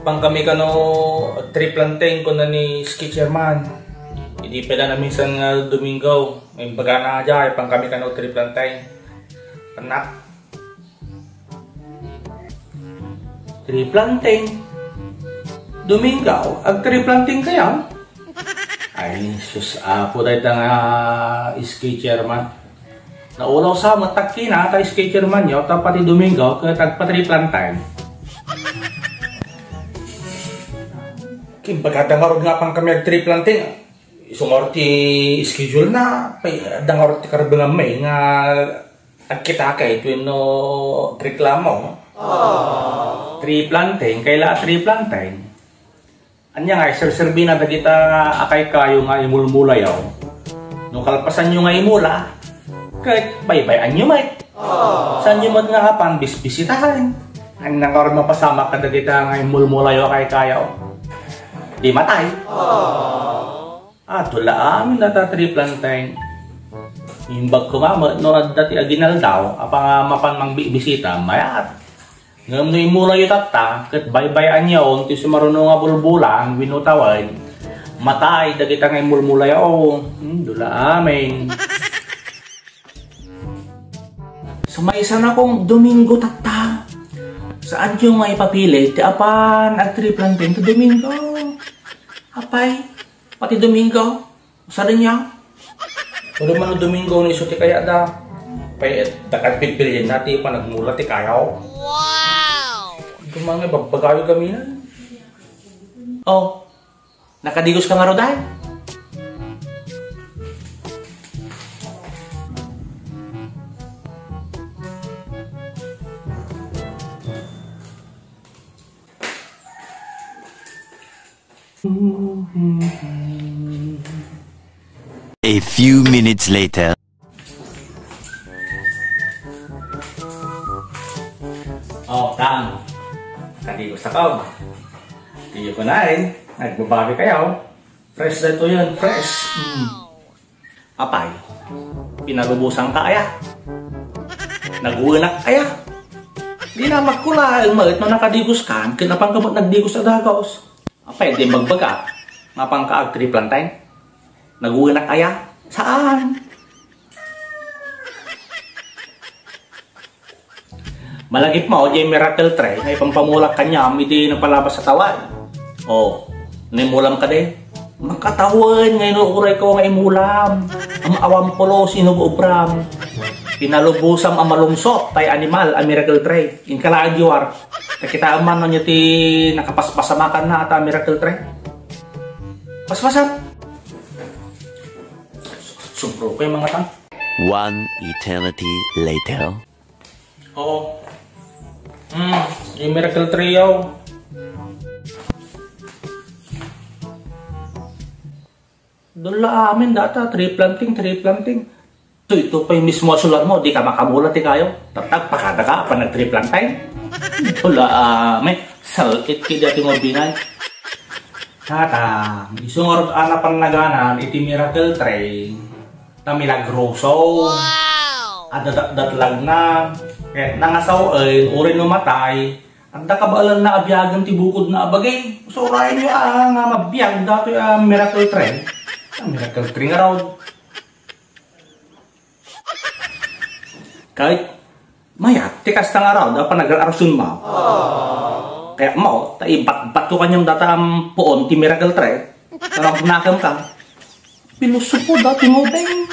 Pang kami kano trip plantain ko na ni ski chairman. Hindi pala na minsan nga Domingo. May baga na dyan, pang kami kano trip plantain. Anak. Trip plantain. Domingo, ag trip plantain kaya? Ay, sus, po dahil nga ski chairman. Naulaw sa mataki na kay ski chairman nyo, tapos Domingo, kaya tagpa-trip plantain. Kimbaga dangarod nga pang kami ag-trip plantain. Isungor ti schedule na. Dangarod ti karabang may nga agkita kay tuwin no reklamo. Trip plantain, kaila trip plantain. Anya nga, sir-serbi na kita akay kayo nga imulmulayaw. Nung kalpasan nyo nga imula, kahit bye-bye nyo may. Saan nyo nga kapan bisitahan. Ang nangarod mapasama ka kita nga imulmulayaw kay kayo. Di matay. Tula amin na trip plantain. Yung bag ko nga, no dati aginal daw, apa nga mapan mang bisita, mayat. Ngam no imula yung tata, kat bye-bye anyaw, ti sumarunong nga bulbulang, winutawad, matay, dagita nga imulmula yaw. Dula amin. Sumaysan akong Domingo tata. Saan yung nga ipapili? Ti apan at trip plantain to Domingo. Apay, pati Domingo. Sa rin niya. Kung man Domingo ni suti kaya da. Pay dakat pipiliin natin pa nagmula ti kayaw. Wow! Kumang babagayo kami na. Oh, nakadigos ka nga ro dahil. A few minutes later. Oh, Tang. Nakadigo sa kaw. Tiyo ko na rin. Nagbababi kayo. Fresh na ito yun. Fresh. Apay. Pinalubusan ka kaya. Nagunak kaya. Di na magkula. Umalit na nakadigos ka. Kinapang kamot nagdigos sa dagos. Apay, di magbaga. Mapang ka ag-trip plantain. Nagunak kaya? Saan? Malagip mo, di miracle tray. May pampamulak kanya, hindi napalabas sa tawan. Oh, nimulam ka din. Makatawan, ngayon uray ko nga imulam. Ang awam polo, sinububram. Pinalubusam ang malungsot, tay animal, ang miracle tray. Inkalaan diwar. Nakitaan man nyo ti nakapaspasamakan na ata miracle tray. Paspasan. Sumpro kayo mga tang. One eternity later. Oo. Yung miracle tray yaw. Doon la amin data, tree planting. Ito pa yung mismo sulat mo, di ka makamulat kayo. Tatag, pakada ka pa nag-tree planting. Doon la amin, salkit ki dati mo binay. Tata, isungorot anapan naganan, iti miracle tray. Ta milagroso. Wow! Datlag na. Kaya nangasaw ay, urin numatay. Ang dakabalan na abyagan ti bukod na abagay. So, rayo nyo nga mabiyag dato yung miracle tray. Ang miracle tray nga raw. Kahit mayat, tikas na nga raw, dapat nag-arasun mo. Kaya mo, taibat-bat ko kanyang data ang poon ti miracle tray. Parang punakam ka. Pinuso po dati mo, bang.